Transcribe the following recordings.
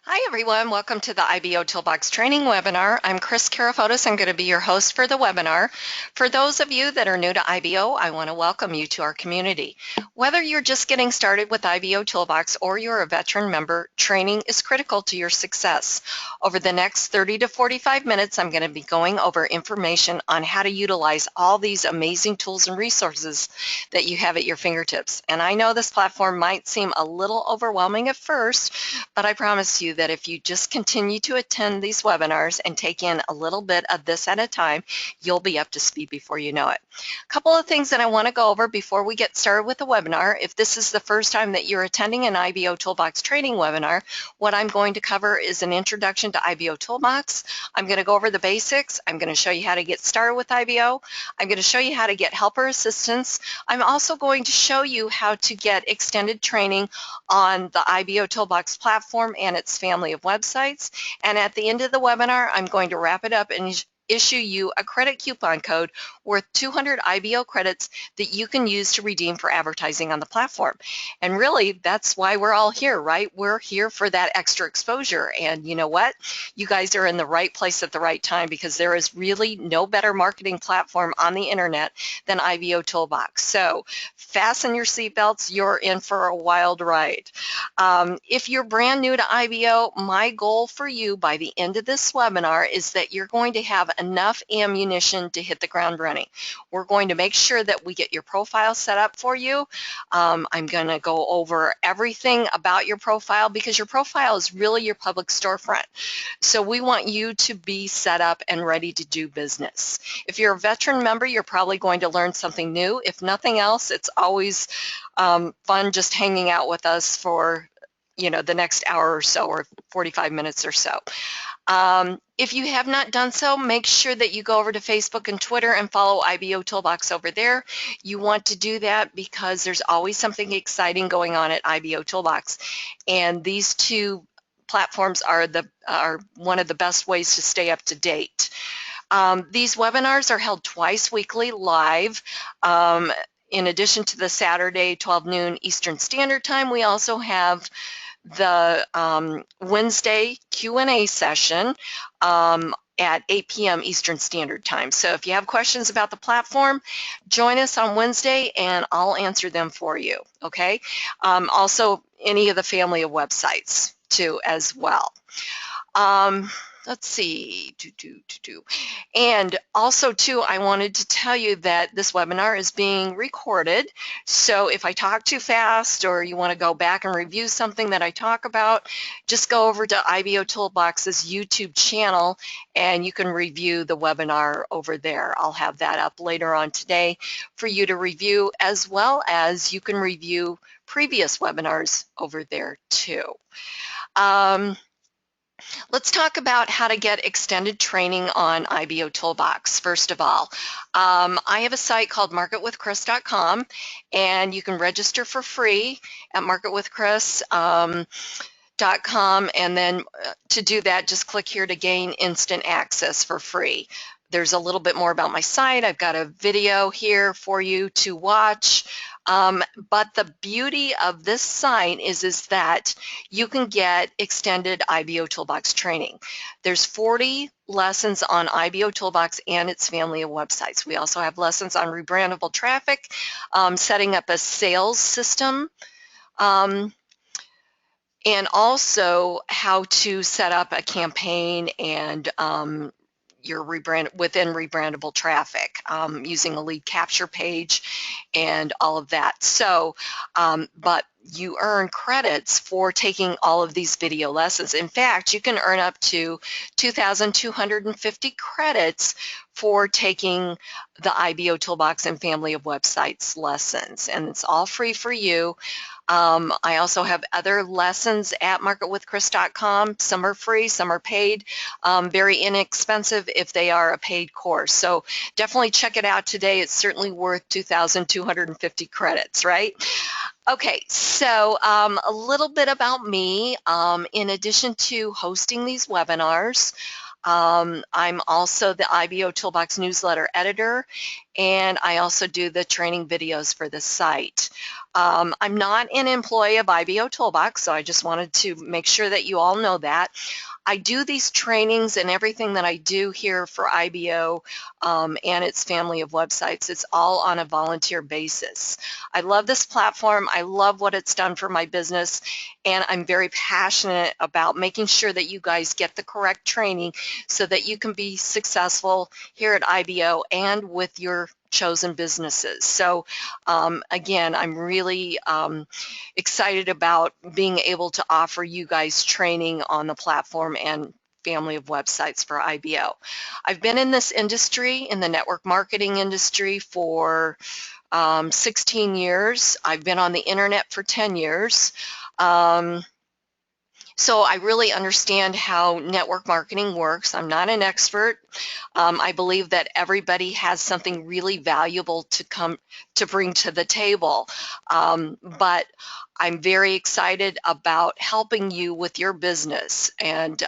Hi everyone, welcome to the IBO Toolbox training webinar. I'm Kris Karafotas. I'm going to be your host for the webinar. For those of you that are new to IBO, I want to welcome you to our community. Whether you're just getting started with IBO Toolbox or you're a veteran member, training is critical to your success. Over the next 30 to 45 minutes, I'm going to be going over information on how to utilize all these amazing tools and resources that you have at your fingertips. And I know this platform might seem a little overwhelming at first, but I promise you that if you just continue to attend these webinars and take in a little bit of this at a time, you'll be up to speed before you know it. A couple of things that I want to go over before we get started with the webinar. If this is the first time that you're attending an IBO Toolbox training webinar, what I'm going to cover is an introduction to IBO Toolbox. I'm going to go over the basics. I'm going to show you how to get started with IBO. I'm going to show you how to get helper assistance. I'm also going to show you how to get extended training on the IBO Toolbox platform and its family of websites. And at the end of the webinar, I'm going to wrap it up and issue you a credit coupon code worth 200 IBO credits that you can use to redeem for advertising on the platform. And really, that's why we're all here, right? We're here for that extra exposure. And you know what? You guys are in the right place at the right time, because there is really no better marketing platform on the internet than IBO Toolbox. So fasten your seatbelts. You're in for a wild ride. If you're brand new to IBO, my goal for you by the end of this webinar is that you're going to have enough ammunition to hit the ground running. We're going to make sure that we get your profile set up for you. I'm going to go over everything about your profile, because your profile is really your public storefront. So we want you to be set up and ready to do business. If you're a veteran member, you're probably going to learn something new. If nothing else, it's always fun just hanging out with us for the next hour or so, or 45 minutes or so. If you have not done so, make sure that you go over to Facebook and Twitter and follow IBO Toolbox over there. You want to do that because there's always something exciting going on at IBO Toolbox. And these two platforms are one of the best ways to stay up to date. These webinars are held twice weekly live. In addition to the Saturday 12 noon Eastern Standard Time, we also have the Wednesday Q&A session at 8 p.m. Eastern Standard Time. So if you have questions about the platform, join us on Wednesday and I'll answer them for you, okay? Also, any of the family of websites too as well. Let's see. And also, too, I wanted to tell you that this webinar is being recorded. So if I talk too fast or you want to go back and review something that I talk about, just go over to IBO Toolbox's YouTube channel and you can review the webinar over there. I'll have that up later on today for you to review, as well as you can review previous webinars over there, too. Let's talk about how to get extended training on IBO Toolbox. First of all, I have a site called marketwithkris.com, and you can register for free at marketwithkris.com, and then to do that, just click here to gain instant access for free. There's a little bit more about my site. I've got a video here for you to watch. But the beauty of this site is that you can get extended IBO Toolbox training. There's 40 lessons on IBO Toolbox and its family of websites. We also have lessons on rebrandable traffic, setting up a sales system, and also how to set up a campaign and your within rebrandable traffic, using a lead capture page and all of that. So, but you earn credits for taking all of these video lessons. In fact, you can earn up to 2,250 credits for taking the IBO Toolbox and family of websites lessons, and it's all free for you. I also have other lessons at marketwithkris.com. Some are free, some are paid, very inexpensive if they are a paid course. So definitely check it out today. It's certainly worth 2,250 credits, right? Okay, so a little bit about me. In addition to hosting these webinars, I'm also the IBO Toolbox newsletter editor, and I also do the training videos for the site. I'm not an employee of IBOtoolbox, so I just wanted to make sure that you all know that. I do these trainings, and everything that I do here for IBO and its family of websites, it's all on a volunteer basis. I love this platform. I love what it's done for my business, and I'm very passionate about making sure that you guys get the correct training so that you can be successful here at IBO and with your chosen businesses. So again, I'm really excited about being able to offer you guys training on the platform and family of websites for IBO. I've been in this industry, in the network marketing industry, for 16 years. I've been on the internet for 10 years. So I really understand how network marketing works. I'm not an expert. I believe that everybody has something really valuable to bring to the table. But I'm very excited about helping you with your business and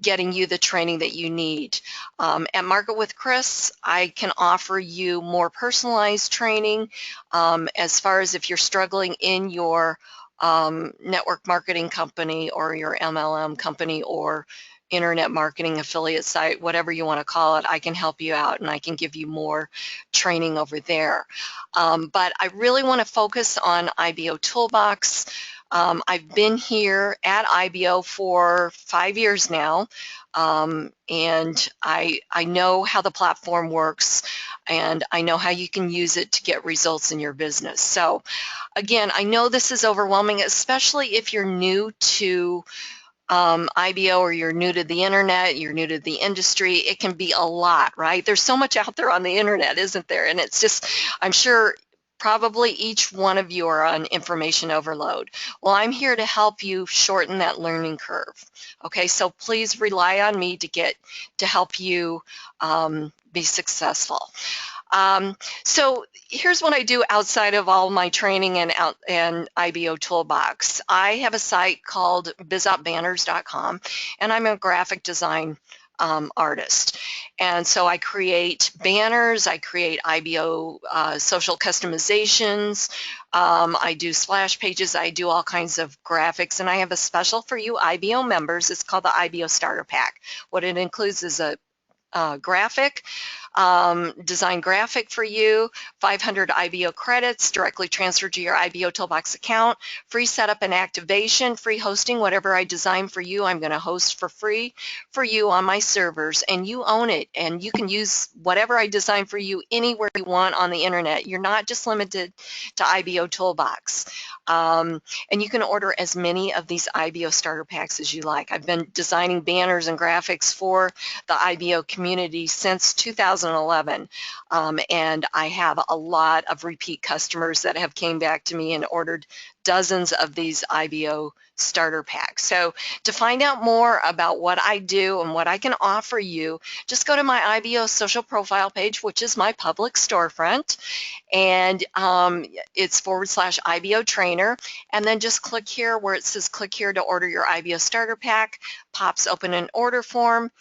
getting you the training that you need. At Market with Kris, I can offer you more personalized training as far as if you're struggling in your network marketing company or your MLM company or internet marketing affiliate site, whatever you want to call it. I can help you out, and I can give you more training over there. But I really want to focus on IBOtoolbox. I've been here at IBO for 5 years now, and I know how the platform works, and I know how you can use it to get results in your business. So again, I know this is overwhelming, especially if you're new to IBO, or you're new to the internet, you're new to the industry. It can be a lot, right? There's so much out there on the internet, isn't there? And it's just, I'm sure probably each one of you are on information overload. Well, I'm here to help you shorten that learning curve. Okay, so please rely on me to help you be successful. So here's what I do outside of all my training and IBOtoolbox. I have a site called bizopbanners.com, and I'm a graphic design artist. And so I create banners, I create IBO social customizations, I do splash pages, I do all kinds of graphics, and I have a special for you IBO members. It's called the IBO Starter Pack. What it includes is a graphic, design graphic for you, 500 IBO credits directly transferred to your IBOtoolbox account, free setup and activation, free hosting. Whatever I design for you, I'm going to host for free for you on my servers, and you own it, and you can use whatever I design for you anywhere you want on the internet. You're not just limited to IBOtoolbox. And you can order as many of these IBO starter packs as you like. I've been designing banners and graphics for the IBO community since 2011, and I have a lot of repeat customers that have came back to me and ordered dozens of these IBO starter packs. So to find out more about what I do and what I can offer you, just go to my IBO social profile page, which is my public storefront, and it's /IBO trainer, and then just click here where it says click here to order your IBO starter pack, pops open an order form,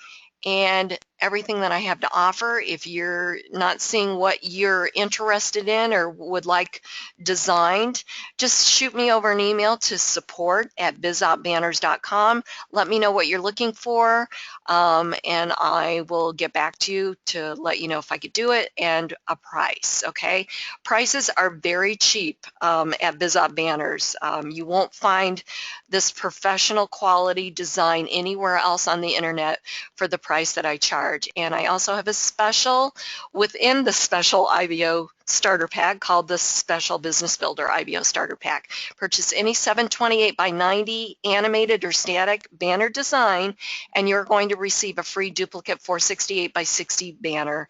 and everything that I have to offer. If you're not seeing what you're interested in or would like designed, just shoot me over an email to support@bizopbanners.com. Let me know what you're looking for, and I will get back to you to let you know if I could do it and a price, okay? Prices are very cheap at Bizop Banners. You won't find this professional quality design anywhere else on the internet for the price that I charge. And I also have a special within the special IBO starter pack called the Special Business Builder IBO Starter Pack. Purchase any 728 by 90 animated or static banner design, and you're going to receive a free duplicate 468 by 60 banner.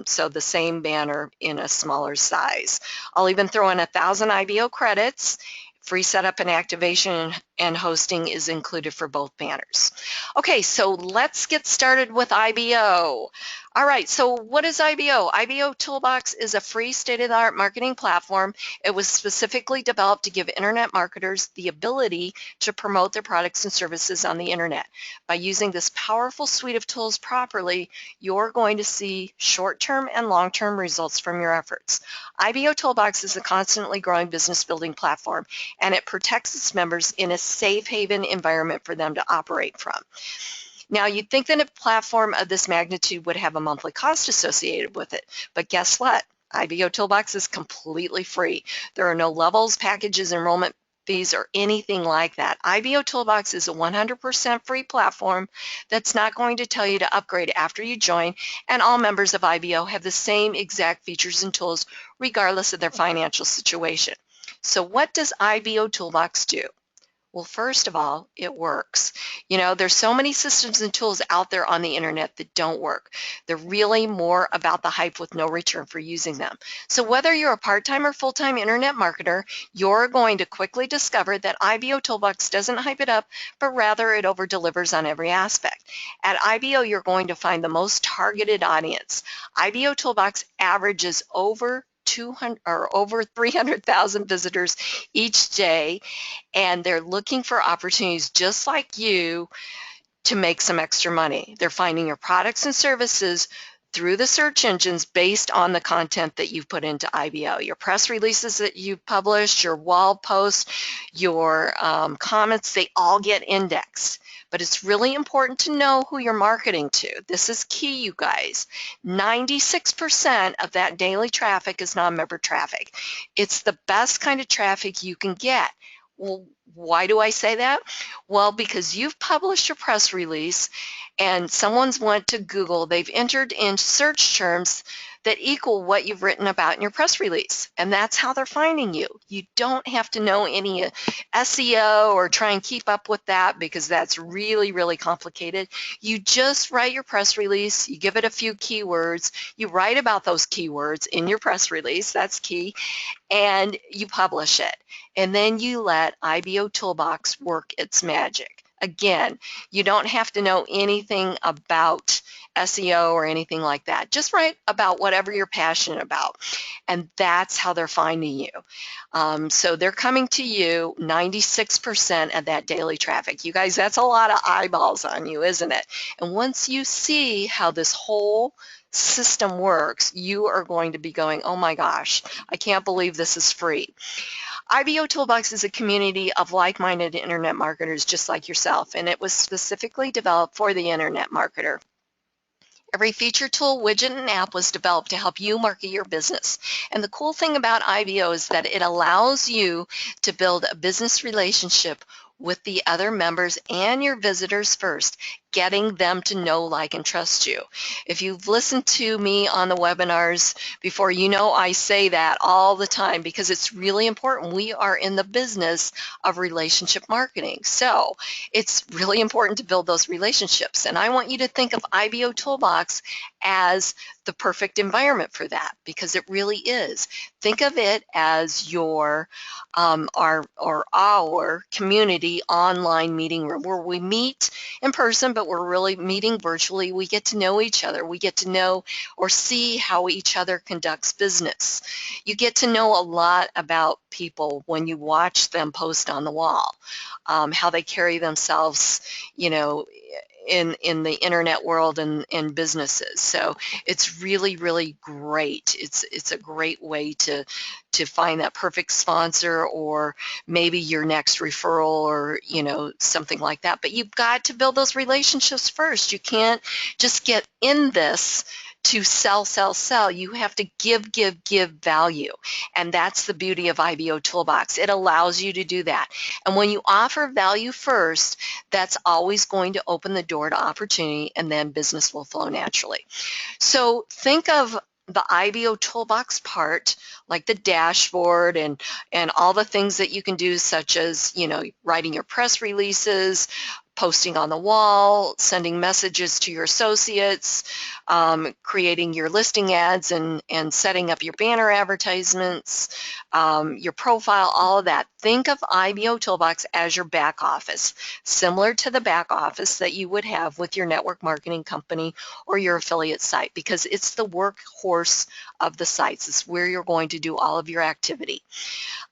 So the same banner in a smaller size. I'll even throw in 1,000 IBO credits. Free setup and activation and hosting is included for both banners. Okay, so let's get started with IBO. All right, so what is IBO? IBOtoolbox is a free state-of-the-art marketing platform. It was specifically developed to give internet marketers the ability to promote their products and services on the internet. By using this powerful suite of tools properly, you're going to see short-term and long-term results from your efforts. IBOtoolbox is a constantly growing business building platform, and it protects its members in a safe haven environment for them to operate from. Now, you'd think that a platform of this magnitude would have a monthly cost associated with it, but guess what? IBOtoolbox is completely free. There are no levels, packages, enrollment fees, or anything like that. IBOtoolbox is a 100% free platform that's not going to tell you to upgrade after you join, and all members of IBO have the same exact features and tools regardless of their financial situation. So what does IBOtoolbox do? Well, first of all, it works. You know, there's so many systems and tools out there on the internet that don't work. They're really more about the hype with no return for using them. So whether you're a part-time or full-time internet marketer, you're going to quickly discover that IBOtoolbox doesn't hype it up, but rather it over-delivers on every aspect. At IBO, you're going to find the most targeted audience. IBOtoolbox averages over 300,000 visitors each day, and they're looking for opportunities just like you to make some extra money. They're finding your products and services through the search engines based on the content that you've put into IBO. Your press releases that you publish, your wall posts, your comments, they all get indexed. But it's really important to know who you're marketing to. This is key, you guys. 96% of that daily traffic is non-member traffic. It's the best kind of traffic you can get. Well, why do I say that? Well, because you've published a press release and someone's went to Google, they've entered in search terms that equal what you've written about in your press release, and that's how they're finding you. You don't have to know any SEO or try and keep up with that because that's really, really complicated. You just write your press release, you give it a few keywords, you write about those keywords in your press release, that's key, and you publish it. And then you let IBOtoolbox work its magic. Again, you don't have to know anything about SEO or anything like that. Just write about whatever you're passionate about, and that's how they're finding you. So they're coming to you 96% of that daily traffic. You guys, that's a lot of eyeballs on you, isn't it? And once you see how this whole system works, you are going to be going, oh my gosh, I can't believe this is free. IBOtoolbox is a community of like-minded internet marketers just like yourself, and it was specifically developed for the internet marketer. Every feature, tool, widget, and app was developed to help you market your business. And the cool thing about IBO is that it allows you to build a business relationship with the other members and your visitors first, getting them to know, like, and trust you. If you've listened to me on the webinars before, you know I say that all the time because it's really important. We are in the business of relationship marketing. So it's really important to build those relationships. And I want you to think of IBOtoolbox as the perfect environment for that, because it really is. Think of it as your our community online meeting room where we meet in person, but we're really meeting virtually. We get to know each other. We get to know or see how each other conducts business. You get to know a lot about people when you watch them post on the wall, how they carry themselves, you know, in the internet world and in businesses. So it's really, really great. It's a great way to find that perfect sponsor or maybe your next referral or, you know, something like that. But you've got to build those relationships first. You can't just get in this to sell, sell, sell. You have to give value. And that's the beauty of IBOtoolbox. It allows you to do that. And when you offer value first, that's always going to open the door to opportunity, and then business will flow naturally. So think of the IBOtoolbox part, like the dashboard and all the things that you can do, such as, you know, writing your press releases, posting on the wall, sending messages to your associates, creating your listing ads and setting up your banner advertisements, your profile, all of that. think of IBOtoolbox as your back office, similar to the back office that you would have with your network marketing company or your affiliate site, because it's the workhorse of the sites. It's where you're going to do all of your activity.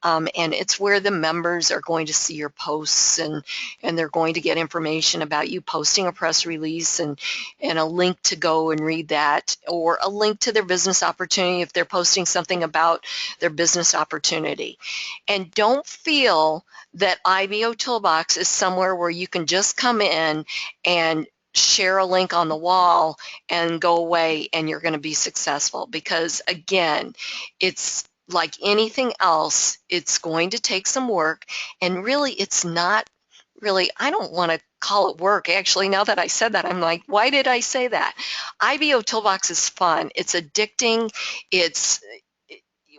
And it's where the members are going to see your posts, and they're going to get information about you posting a press release and a link to go and read that, or a link to their business opportunity if they're posting something about their business opportunity. And don't feel that IBOtoolbox is somewhere where you can just come in and share a link on the wall and go away and you're going to be successful, because again, it's like anything else, it's going to take some work, and really it's not really, I don't want to call it work. Actually, now that I said that, I'm like, why did I say that? IBOtoolbox is fun. It's addicting.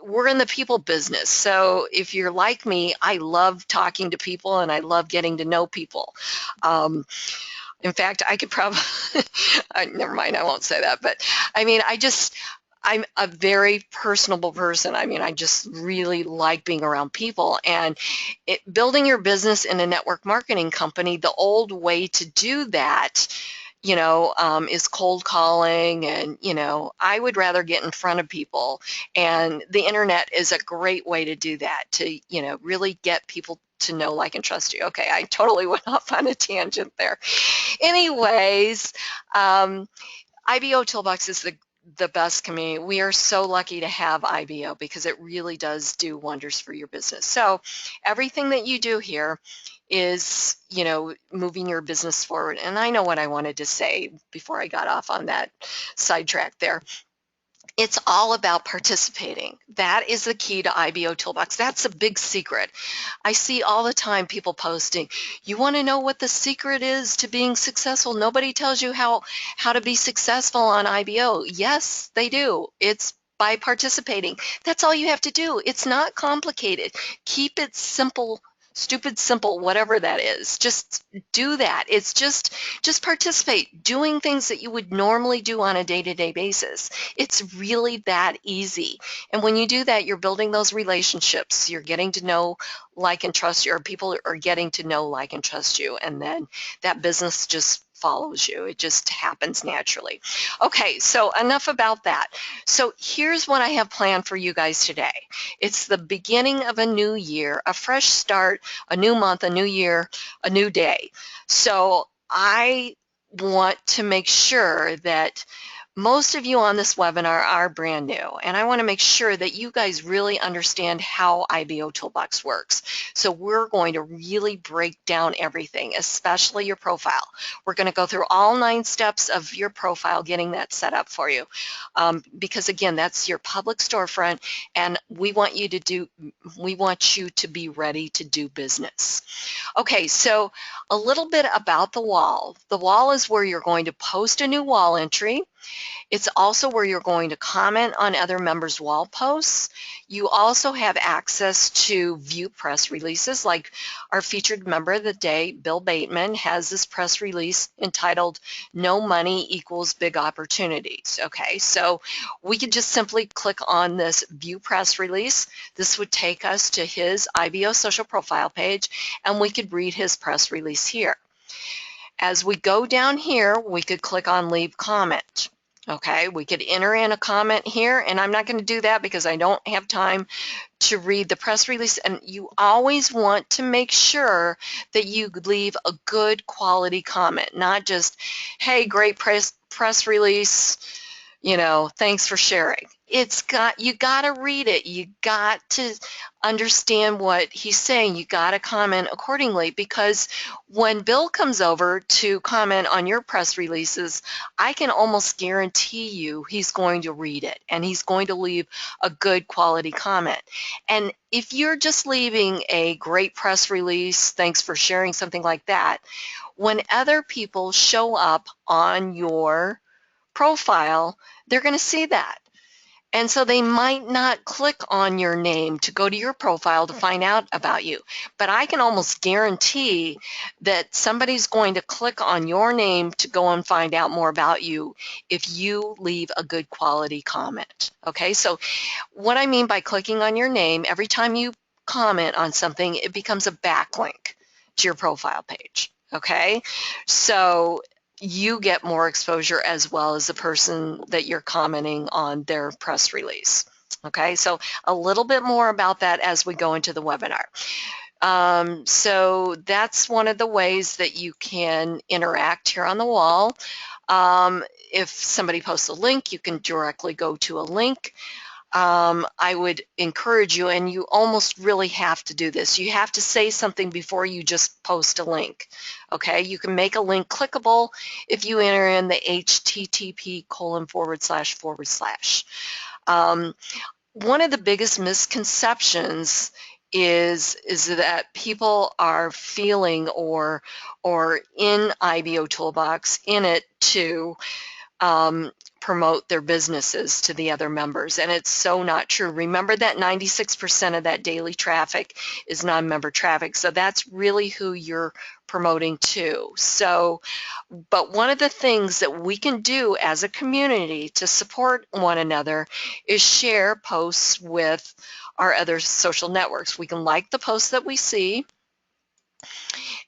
We're in the people business. So if you're like me, I love talking to people and I love getting to know people. In fact, I could probably, never mind, I won't say that, but I mean, I'm a very personable person. I mean, I just really like being around people, and building your business in a network marketing company, the old way to do that, is cold calling, and, I would rather get in front of people, and the internet is a great way to do that, to, really get people to know, like, and trust you. Okay, I totally went off on a tangent there. Anyways, IBOtoolbox is the best community. We are so lucky to have IBO, because it really does do wonders for your business. So everything that you do here is, moving your business forward. And I know what I wanted to say before I got off on that sidetrack there. It's all about participating. That is the key to IBOtoolbox. That's a big secret. I see all the time people posting, you want to know what the secret is to being successful? Nobody tells you how to be successful on IBO. Yes, they do. It's by participating. That's all you have to do. It's not complicated. Keep it simple, stupid simple, whatever that is. Just do that. It's just participate, doing things that you would normally do on a day-to-day basis. It's really that easy. And when you do that, you're building those relationships. You're getting to know, like, and trust you, or people are getting to know, like, and trust you. And then that business just follows you. It just happens naturally. Okay, so enough about that. So here's what I have planned for you guys today. It's the beginning of a new year, a fresh start, a new month, a new year, a new day. So I want to make sure that most of you on this webinar are brand new, and I want to make sure that you guys really understand how IBOtoolbox works. So we're going to really break down everything, especially your profile. We're going to go through all 9 steps of your profile, getting that set up for you, because again, that's your public storefront, and we want you to be ready to do business. Okay, so a little bit about the wall. The wall is where you're going to post a new wall entry. It's also where you're going to comment on other members' wall posts. You also have access to view press releases, like our featured member of the day, Bill Bateman, has this press release entitled "No Money Equals Big Opportunities." Okay, so we could just simply click on this view press release. This would take us to his IBO social profile page, and we could read his press release here. As we go down here, we could click on leave comment. Okay, we could enter in a comment here, and I'm not going to do that because I don't have time to read the press release. And you always want to make sure that you leave a good quality comment, not just, hey, great press release, thanks for sharing. You got to read it. You got to understand what he's saying. You got to comment accordingly, because when Bill comes over to comment on your press releases, I can almost guarantee you he's going to read it, and he's going to leave a good quality comment. And if you're just leaving a great press release, thanks for sharing, something like that, when other people show up on your profile, they're going to see that. And so they might not click on your name to go to your profile to find out about you. But I can almost guarantee that somebody's going to click on your name to go and find out more about you if you leave a good quality comment. Okay, so what I mean by clicking on your name, every time you comment on something, it becomes a backlink to your profile page, okay? So you get more exposure as well as the person that you're commenting on their press release, okay? So a little bit more about that as we go into the webinar. So that's one of the ways that you can interact here on the wall. If somebody posts a link, you can directly go to a link. I would encourage you, and you almost really have to do this. You have to say something before you just post a link. Okay, you can make a link clickable if you enter in the http://. One of the biggest misconceptions is that people are feeling or in IBOtoolbox in it to promote their businesses to the other members, and it's so not true. Remember that 96% of that daily traffic is non-member traffic, so that's really who you're promoting to. So, but one of the things that we can do as a community to support one another is share posts with our other social networks. We can like the posts that we see,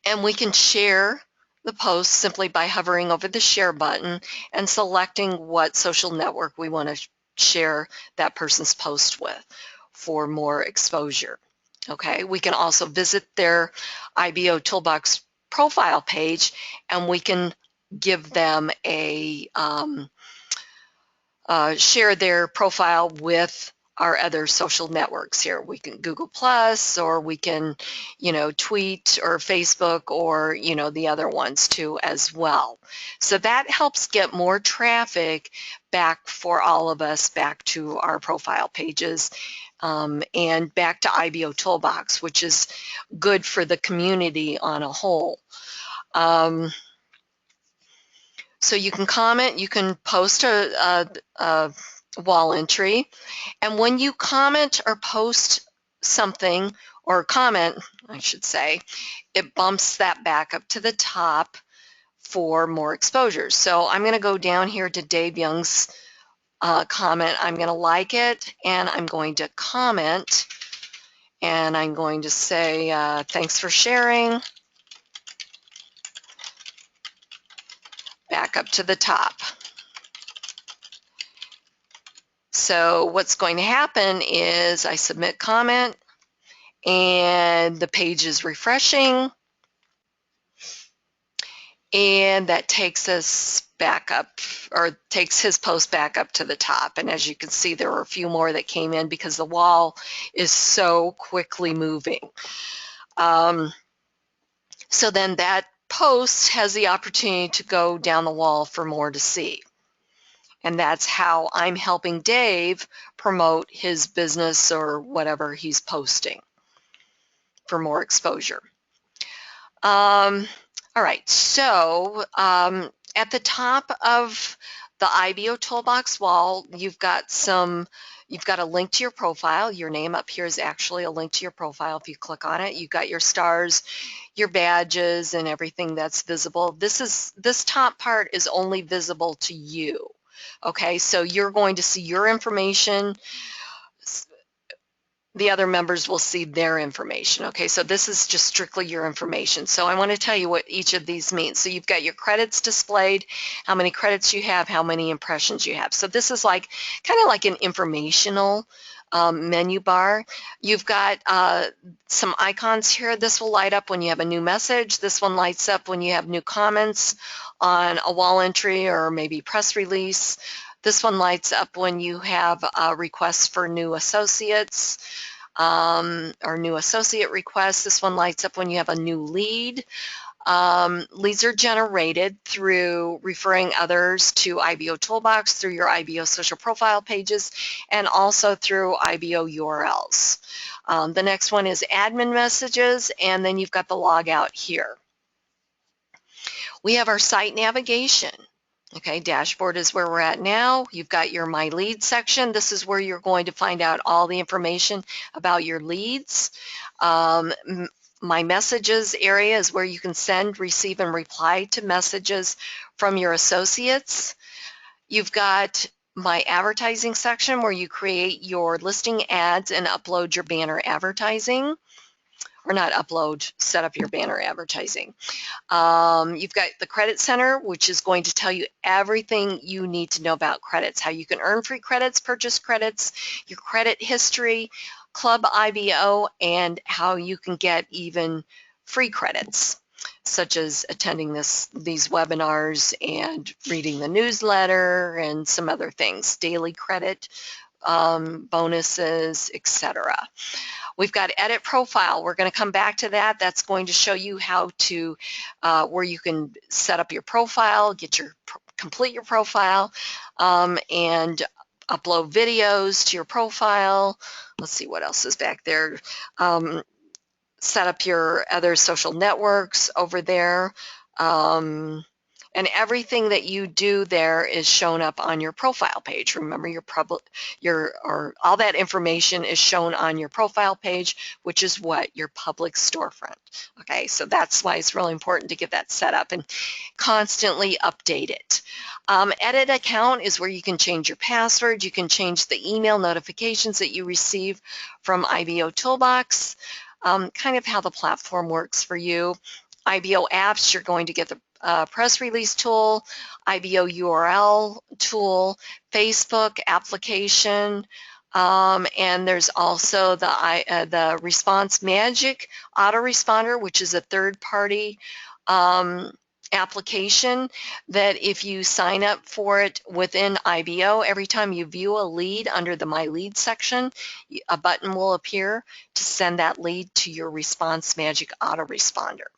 and we can share the post simply by hovering over the share button and selecting what social network we want to share that person's post with for more exposure. Okay, we can also visit their IBOtoolbox profile page, and we can give them a share their profile with our other social networks here. We can Google Plus, or we can, tweet or Facebook, or, the other ones too as well. So that helps get more traffic back for all of us, back to our profile pages, and back to IBOtoolbox, which is good for the community on a whole. So you can comment, you can post a wall entry, and when you comment or post something, or comment, I should say, it bumps that back up to the top for more exposure. So I'm going to go down here to Dave Young's comment. I'm going to like it, and I'm going to comment, and I'm going to say thanks for sharing, back up to the top. So what's going to happen is I submit comment, and the page is refreshing, and that takes us back up, or takes his post back up to the top. And as you can see, there were a few more that came in because the wall is so quickly moving. So then that post has the opportunity to go down the wall for more to see. And that's how I'm helping Dave promote his business or whatever he's posting for more exposure. All right, so at the top of the IBOtoolbox wall, you've got a link to your profile. Your name up here is actually a link to your profile. If you click on it, you've got your stars, your badges, and everything that's visible. This top part is only visible to you. Okay, so you're going to see your information. The other members will see their information. Okay, so this is just strictly your information. So I want to tell you what each of these means. So you've got your credits displayed, how many credits you have, how many impressions you have. So this is kind of like an informational menu bar. You've got some icons here. This will light up when you have a new message. This one lights up when you have new comments on a wall entry or maybe press release. This one lights up when you have requests for new associates or new associate requests. This one lights up when you have a new lead. Leads are generated through referring others to IBOtoolbox, through your IBO social profile pages, and also through IBO URLs. The next one is admin messages, and then you've got the logout here. We have our site navigation. Okay, dashboard is where we're at now. You've got your My Lead section. This is where you're going to find out all the information about your leads. My Messages area is where you can send, receive, and reply to messages from your associates. You've got my advertising section where you create your listing ads and upload your banner advertising, or not upload, set up your banner advertising. You've got the Credit Center, which is going to tell you everything you need to know about credits, how you can earn free credits, purchase credits, your credit history, Club IBO, and how you can get even free credits, such as attending these webinars and reading the newsletter and some other things, daily credit, bonuses, etc. We've got edit profile. We're going to come back to that. That's going to show you how to, where you can set up your profile, complete your profile, and upload videos to your profile. Let's see what else is back there. Set up your other social networks over there. And everything that you do there is shown up on your profile page. Remember, all that information is shown on your profile page, which is what? Your public storefront. Okay, so that's why it's really important to get that set up and constantly update it. Edit account is where you can change your password. You can change the email notifications that you receive from IBOtoolbox, kind of how the platform works for you. IBO apps, you're going to get the press release tool, IBO URL tool, Facebook application, and there's also the Response Magic autoresponder, which is a third-party application that if you sign up for it within IBO, every time you view a lead under the My Lead section, a button will appear to send that lead to your Response Magic autoresponder.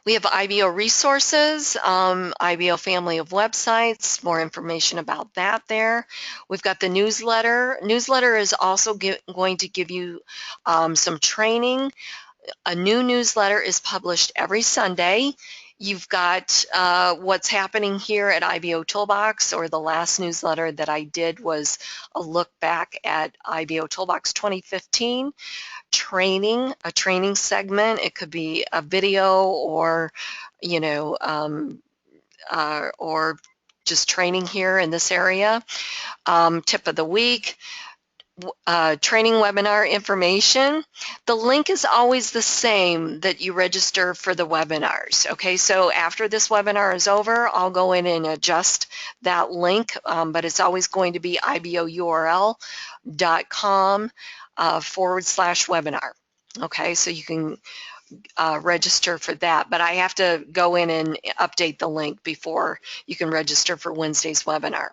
We have IBO resources, IBO family of websites, more information about that there. We've got the newsletter. Newsletter is also going to give you some training. A new newsletter is published every Sunday. You've got what's happening here at IBOtoolbox, or the last newsletter that I did was a look back at IBOtoolbox 2015. A training segment. It could be a video or, or just training here in this area. Tip of the week, training webinar information. The link is always the same that you register for the webinars. Okay, so after this webinar is over, I'll go in and adjust that link, but it's always going to be ibourl.com/webinar. Okay, so you can register for that, but I have to go in and update the link before you can register for Wednesday's webinar.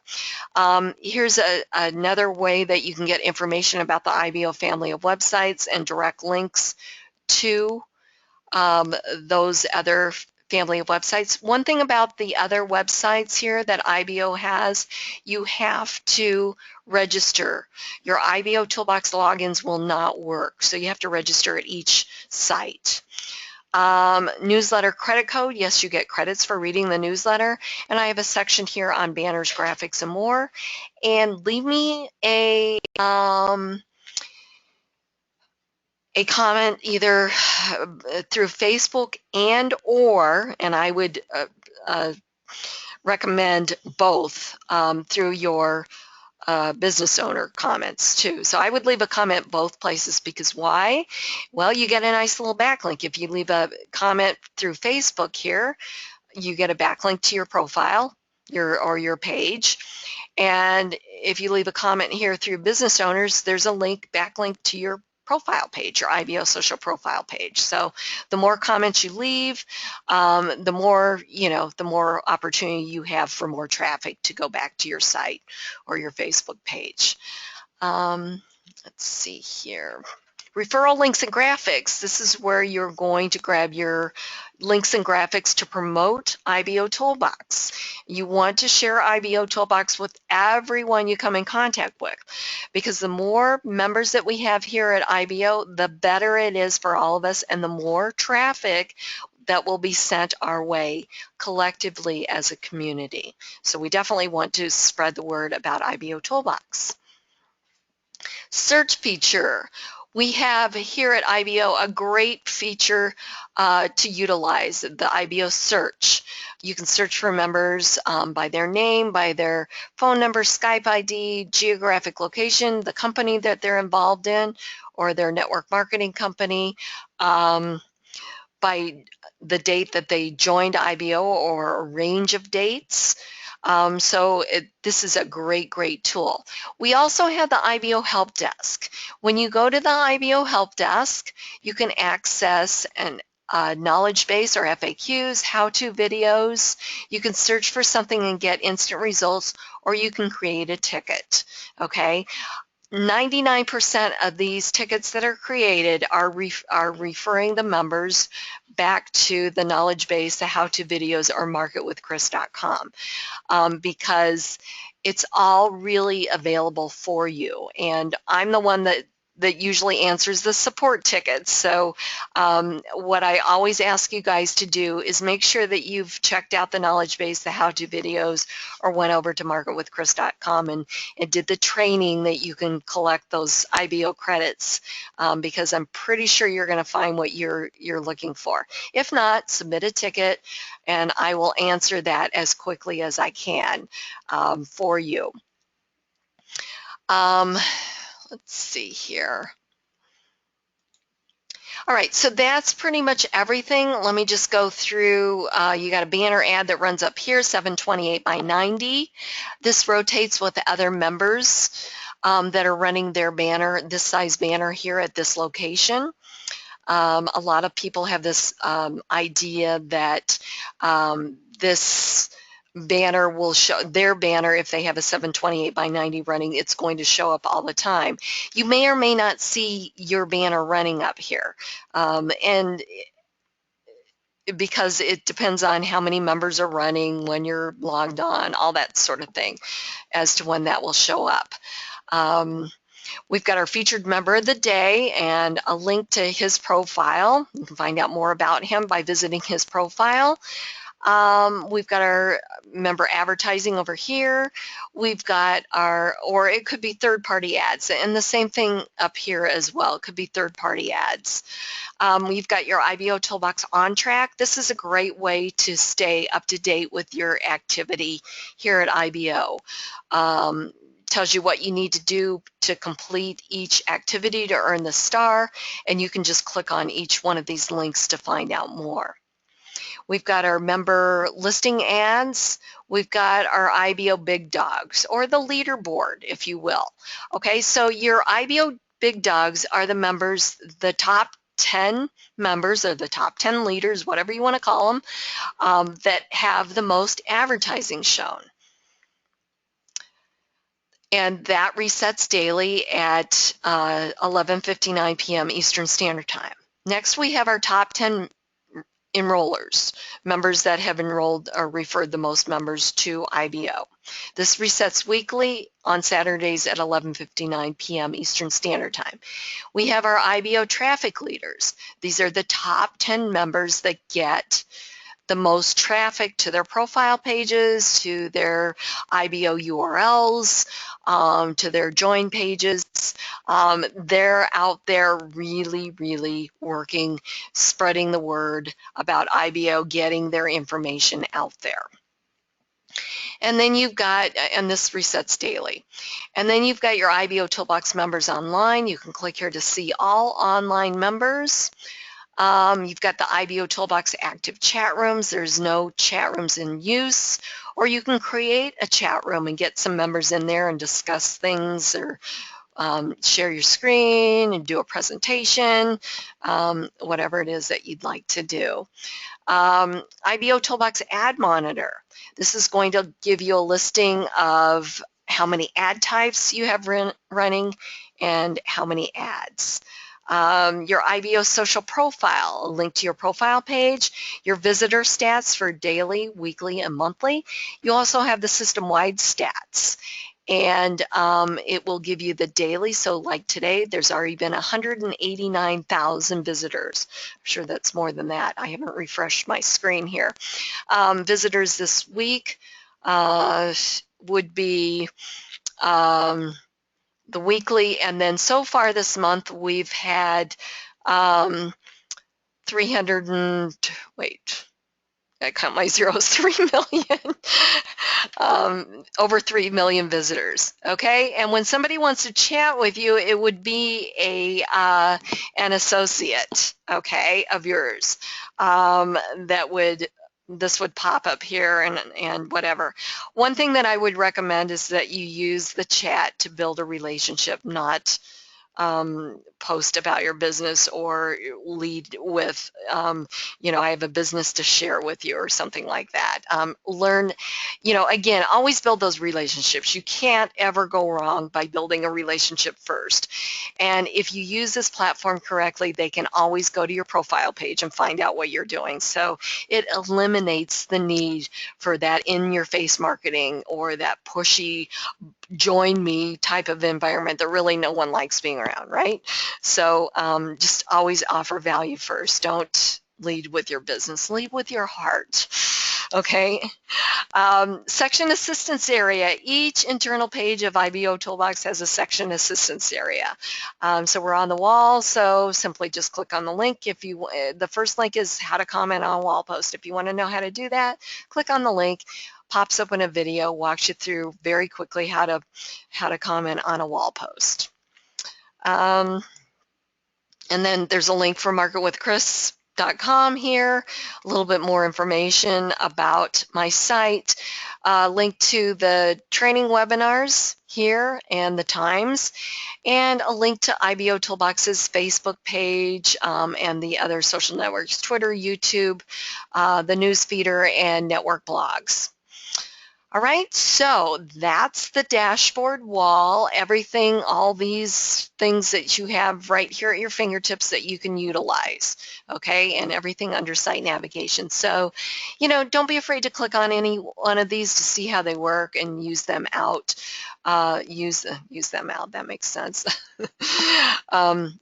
Here's another way that you can get information about the IBO family of websites and direct links to those other family of websites. One thing about the other websites here that IBO has, you have to register. Your IBOtoolbox logins will not work, so you have to register at each site. Newsletter credit code, yes, you get credits for reading the newsletter, and I have a section here on banners, graphics, and more. And leave me a comment either through Facebook and I would recommend both through your business owner comments too. So I would leave a comment both places, because why? Well, you get a nice little backlink. If you leave a comment through Facebook here, you get a backlink to your profile, your page. And if you leave a comment here through business owners, there's a backlink to your profile page, your IBO social profile page. So the more comments you leave, the more opportunity you have for more traffic to go back to your site or your Facebook page. Let's see here. Referral links and graphics. This is where you're going to grab your links and graphics to promote IBOtoolbox. You want to share IBOtoolbox with everyone you come in contact with, because the more members that we have here at IBO, the better it is for all of us, and the more traffic that will be sent our way collectively as a community. So we definitely want to spread the word about IBOtoolbox. Search feature. We have here at IBO a great feature to utilize, the IBO search. You can search for members by their name, by their phone number, Skype ID, geographic location, the company that they're involved in, or their network marketing company, by the date that they joined IBO or a range of dates. This is a great tool. We also have the IBO Help Desk. When you go to the IBO Help Desk, you can access an knowledge base or FAQs, how-to videos. You can search for something and get instant results, or you can create a ticket, okay? 99% of these tickets that are created are referring the members back to the knowledge base, the how-to videos, or marketwithkris.com, because it's all really available for you. And I'm the one that usually answers the support tickets. So what I always ask you guys to do is make sure that you've checked out the knowledge base, the how-to videos, or went over to marketwithkris.com and did the training that you can collect those IBO credits, because I'm pretty sure you're going to find what you're looking for. If not, submit a ticket and I will answer that as quickly as I can for you. Let's see here. All right, so that's pretty much everything. Let me just go through. You got a banner ad that runs up here, 728 by 90. This rotates with the other members that are running their banner, this size banner here at this location. A lot of people have this idea that this banner will show their banner. If they have a 728 by 90 running, it's going to show up all the time. You may or may not see your banner running up here, and because it depends on how many members are running, when you're logged on, all that sort of thing, as to when that will show up. We've got our featured member of the day and a link to his profile. You can find out more about him by visiting his profile. We've got our member advertising over here. We've got our, or it could be third-party ads, and the same thing up here as well. It could be third-party ads. We've got your IBO Toolbox on track. This is a great way to stay up to date with your activity here at IBO. Tells you what you need to do to complete each activity to earn the star, and you can just click on each one of these links to find out more. We've got our member listing ads. We've got our IBO Big Dogs, or the leaderboard, if you will. Okay, so your IBO Big Dogs are the members, the top 10 members, or the top 10 leaders, whatever you want to call them, that have the most advertising shown. And that resets daily at 11:59 p.m. Eastern Standard Time. Next, we have our top 10 enrollers, members that have enrolled or referred the most members to IBO. This resets weekly on Saturdays at 11:59 p.m. Eastern Standard Time. We have our IBO traffic leaders. These are the top 10 members that get the most traffic to their profile pages, to their IBO URLs, to their join pages. They're out there really working, spreading the word about IBO, getting their information out there. And then you've got, and this resets daily. And then you've got your IBO Toolbox members online. You can click here to see all online members. You've got the IBO Toolbox active chat rooms. There's no chat rooms in use, or you can create a chat room and get some members in there and discuss things, or share your screen and do a presentation, whatever it is that you'd like to do. IBO Toolbox Ad Monitor. This is going to give you a listing of how many ad types you have running and how many ads. Your IBO social profile, a link to your profile page, your visitor stats for daily, weekly, and monthly. You also have the system-wide stats, and it will give you the daily. So like today, there's already been 189,000 visitors. I'm sure that's more than that. I haven't refreshed my screen here. Visitors this week would be the weekly, and then so far this month we've had 300 and, wait, I count my zeros, 3 million, over 3 million visitors, okay? And when somebody wants to chat with you, it would be an associate, okay, of yours, this would pop up here and whatever. One thing that I would recommend is that you use the chat to build a relationship, not post about your business or lead with, I have a business to share with you or something like that. Learn, again, always build those relationships. You can't ever go wrong by building a relationship first. And if you use this platform correctly, they can always go to your profile page and find out what you're doing. So it eliminates the need for that in-your-face marketing or that pushy join me type of environment that really no one likes being around, right? So just always offer value first. Don't lead with your business, lead with your heart. Okay. Section assistance area. Each internal page of IBOtoolbox has a section assistance area. So we're on the wall, so simply just click on the link. The first link is how to comment on a wall post. If you want to know how to do that, click on the link. Pops up in a video, walks you through very quickly how to comment on a wall post. And then there's a link for marketwithkris.com here, a little bit more information about my site, link to the training webinars here and the times, and a link to IBOtoolbox's Facebook page and the other social networks, Twitter, YouTube, the news feeder, and network blogs. All right, so that's the dashboard wall, everything, all these things that you have right here at your fingertips that you can utilize, okay, and everything under site navigation. So, don't be afraid to click on any one of these to see how they work and use them out. Use them out, that makes sense.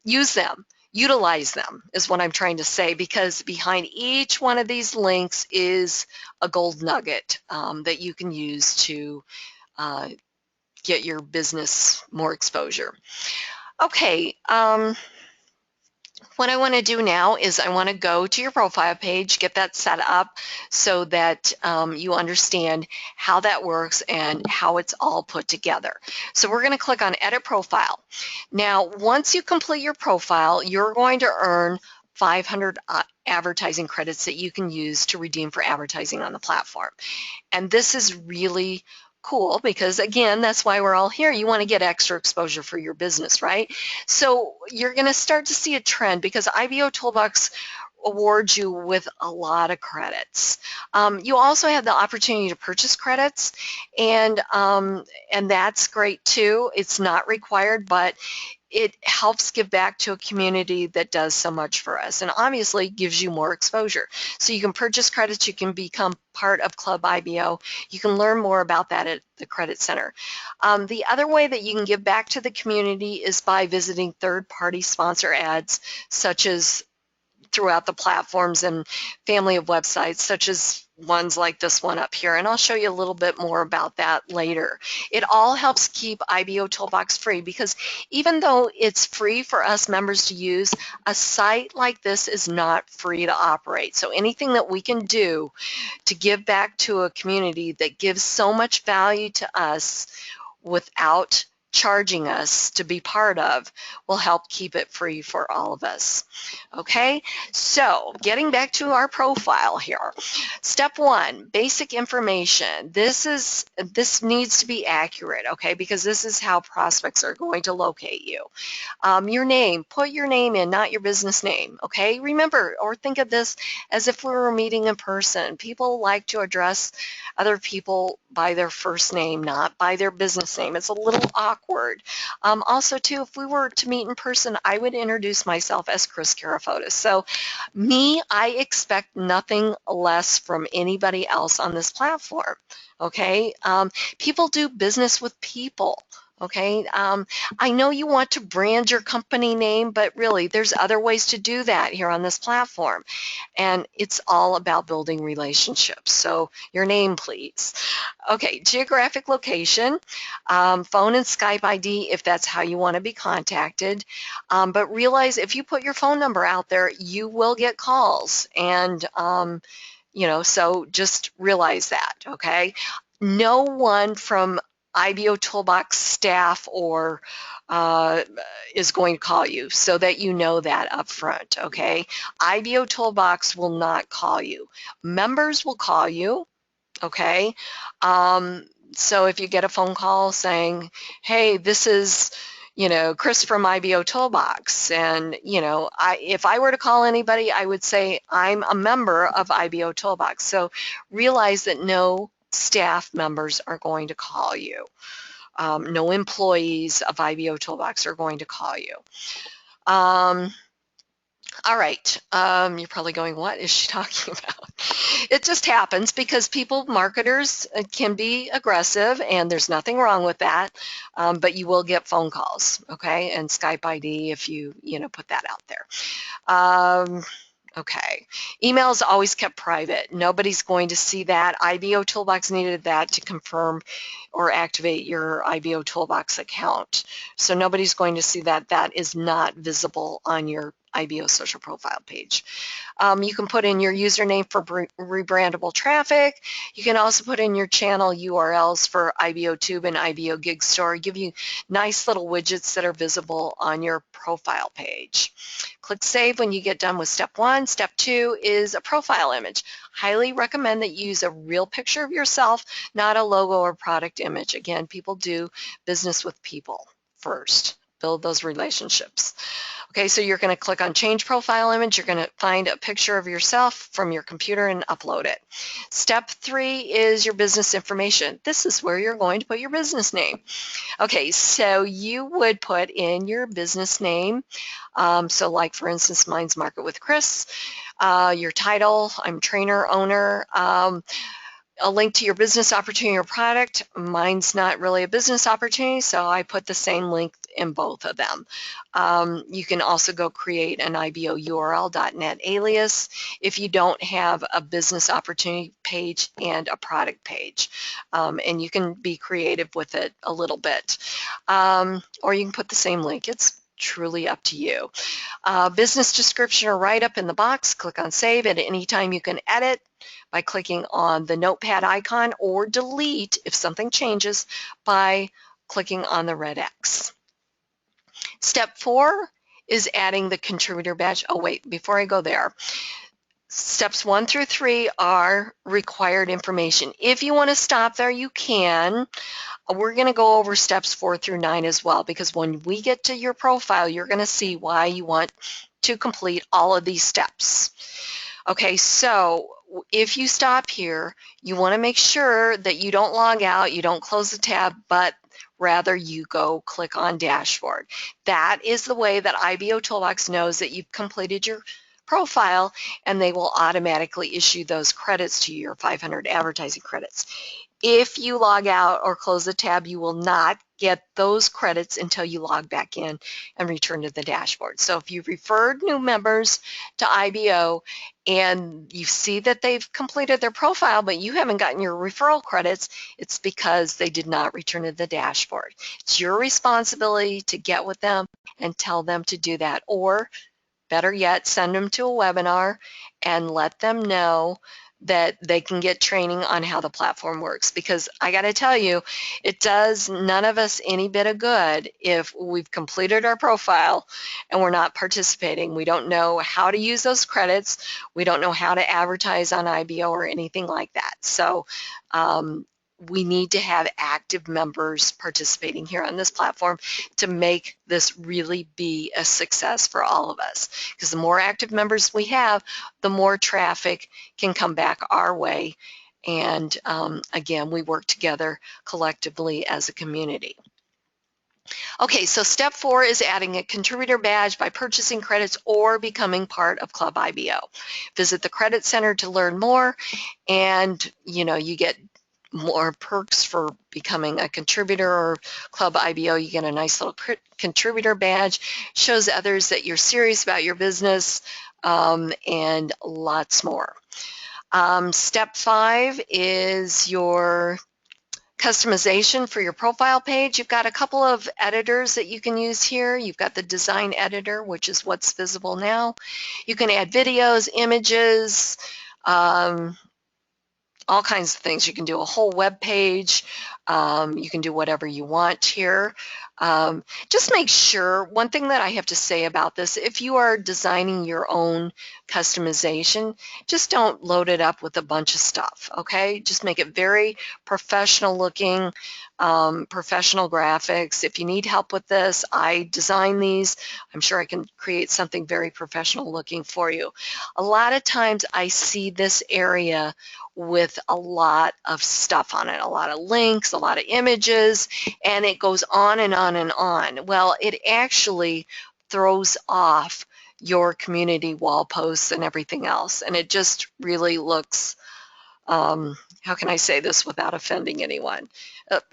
Use them. Utilize them is what I'm trying to say, because behind each one of these links is a gold nugget that you can use to get your business more exposure. Okay, what I want to do now is I want to go to your profile page, get that set up so that you understand how that works and how it's all put together. So we're going to click on Edit Profile. Now, once you complete your profile, you're going to earn 500 advertising credits that you can use to redeem for advertising on the platform. And this is really cool because, again, that's why we're all here. You want to get extra exposure for your business, right? So you're going to start to see a trend because IBOtoolbox awards you with a lot of credits. You also have the opportunity to purchase credits, and that's great too. It's not required, but it helps give back to a community that does so much for us, and obviously gives you more exposure. So you can purchase credits, you can become part of Club IBO. You can learn more about that at the Credit Center. The other way that you can give back to the community is by visiting third-party sponsor ads, such as throughout the platforms and family of websites, such as ones like this one up here, and I'll show you a little bit more about that later. It all helps keep IBOtoolbox free, because even though it's free for us members to use, a site like this is not free to operate. So anything that we can do to give back to a community that gives so much value to us without charging us to be part of will help keep it free for all of us. Okay, so getting back to our profile here. Step one, basic information. This needs to be accurate, okay, because this is how prospects are going to locate you. Your name, put your name in, not your business name, okay? Remember, or think of this as if we were meeting in person. People like to address other people by their first name, not by their business name. It's a little awkward. Also, too, if we were to meet in person, I would introduce myself as Kris Karafotas. So me, I expect nothing less from anybody else on this platform, okay? People do business with people. Okay, I know you want to brand your company name, but really there's other ways to do that here on this platform. And it's all about building relationships. So your name, please. Okay, geographic location, phone and Skype ID if that's how you want to be contacted. But realize if you put your phone number out there, you will get calls. And, so just realize that, okay? No one from IBOtoolbox staff or is going to call you, so that you know that up front, okay? IBOtoolbox will not call you. Members will call you, okay? So if you get a phone call saying, hey, this is, Kris from IBOtoolbox, and, if I were to call anybody, I would say I'm a member of IBOtoolbox. So realize that no staff members are going to call you. No employees of IBOtoolbox are going to call you. All right, you're probably going, what is she talking about? It just happens because marketers can be aggressive, and there's nothing wrong with that, but you will get phone calls, okay, and Skype ID if you put that out there. Okay, email is always kept private. Nobody's going to see that. IBOtoolbox needed that to confirm or activate your IBOtoolbox account. So nobody's going to see that. That is not visible on your IBO social profile page. You can put in your username for rebrandable traffic. You can also put in your channel URLs for IBOTube and IBO Gig Store. Give you nice little widgets that are visible on your profile page. Click Save when you get done with step 1. Step 2 is a profile image. Highly recommend that you use a real picture of yourself, not a logo or product image. Again, people do business with people first. Build those relationships. Okay, so you're going to click on Change Profile Image. You're going to find a picture of yourself from your computer and upload it. Step 3 is your business information. This is where you're going to put your business name. Okay, so you would put in your business name. So like, for instance, mine's Market with Kris. Your title, I'm trainer, owner. A link to your business opportunity or product. Mine's not really a business opportunity, so I put the same link in both of them. You can also go create an IBOURL.net alias if you don't have a business opportunity page and a product page. And you can be creative with it a little bit. Or you can put the same link. It's truly up to you. Business description or write-up in the box. Click on Save. At any time you can edit by clicking on the notepad icon, or delete if something changes by clicking on the red X. Step 4 is adding the contributor badge. Oh wait, before I go there, steps 1 through 3 are required information. If you want to stop there, you can. We're going to go over steps 4 through 9 as well, because when we get to your profile, you're going to see why you want to complete all of these steps. Okay, so if you stop here, you want to make sure that you don't log out, you don't close the tab, but rather you go click on Dashboard. That is the way that IBOtoolbox knows that you've completed your profile, and they will automatically issue those credits to you, your 500 advertising credits. If you log out or close the tab, you will not get those credits until you log back in and return to the dashboard. So if you've referred new members to IBO and you see that they've completed their profile, but you haven't gotten your referral credits, it's because they did not return to the dashboard. It's your responsibility to get with them and tell them to do that, or better yet, send them to a webinar and let them know that they can get training on how the platform works. Because I got to tell you, it does none of us any bit of good if we've completed our profile and we're not participating. We don't know how to use those credits. We don't know how to advertise on IBO or anything like that. So we need to have active members participating here on this platform to make this really be a success for all of us. Because the more active members we have, the more traffic can come back our way. And again, we work together collectively as a community. Okay, so step 4 is adding a contributor badge by purchasing credits or becoming part of Club IBO. Visit the Credit Center to learn more, and you get more perks for becoming a contributor or Club IBO. You get a nice little contributor badge, shows others that you're serious about your business, and lots more. Step 5 is your customization for your profile page. You've got a couple of editors that you can use here. You've got the design editor, which is what's visible now. You can add videos, images, all kinds of things. You can do a whole web page. You can do whatever you want here. Just make sure, one thing that I have to say about this, if you are designing your own customization, just don't load it up with a bunch of stuff, okay? Just make it very professional looking, professional graphics. If you need help with this, I design these. I'm sure I can create something very professional looking for you. A lot of times I see this area with a lot of stuff on it, a lot of links, a lot of images, and it goes on and on and on. Well, it actually throws off your community wall posts and everything else, and it just really looks, how can I say this without offending anyone?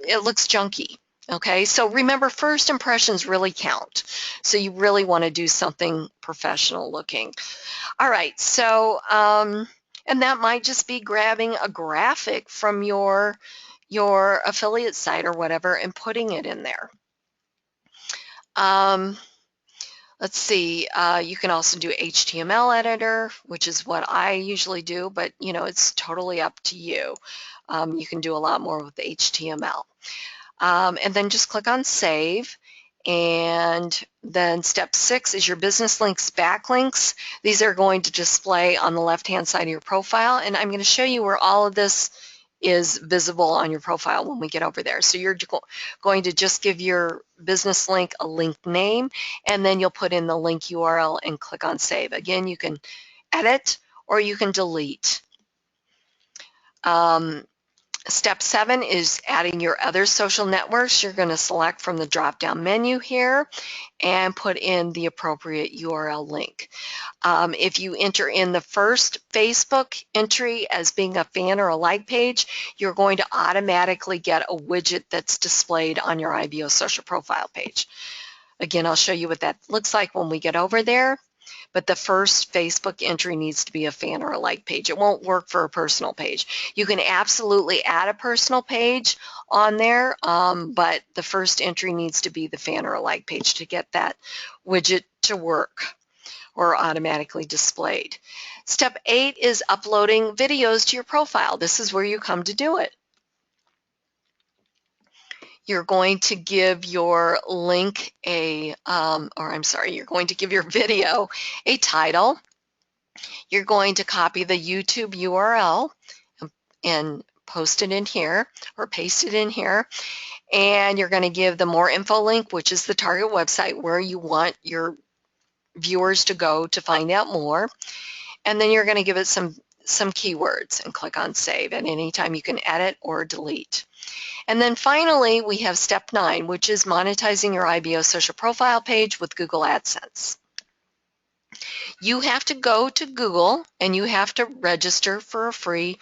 It looks junky. Okay, so remember, first impressions really count. So you really want to do something professional looking. All right, so and that might just be grabbing a graphic from your affiliate site or whatever and putting it in there. Let's see, you can also do HTML editor, which is what I usually do, but you know, it's totally up to you. You can do a lot more with HTML. And then just click on save. And then step 6 is your business links backlinks. These are going to display on the left-hand side of your profile, and I'm going to show you where all of this is visible on your profile when we get over there. So you're going to just give your business link a link name, and then you'll put in the link URL and click on save. Again, you can edit or you can delete. Step 7 is adding your other social networks. You're going to select from the drop-down menu here and put in the appropriate URL link. If you enter in the first Facebook entry as being a fan or a like page, you're going to automatically get a widget that's displayed on your IBO social profile page. Again, I'll show you what that looks like when we get over there. But the first Facebook entry needs to be a fan or a like page. It won't work for a personal page. You can absolutely add a personal page on there, but the first entry needs to be the fan or a like page to get that widget to work or automatically displayed. Step 8 is uploading videos to your profile. This is where you come to do it. You're going to give your link you're going to give your video a title. You're going to copy the YouTube URL and post it in here or paste it in here. And you're going to give the more info link, which is the target website where you want your viewers to go to find out more. And then you're going to give it some keywords and click on save. And anytime you can edit or delete. And then finally, we have step 9, which is monetizing your IBO social profile page with Google AdSense. You have to go to Google and you have to register for a free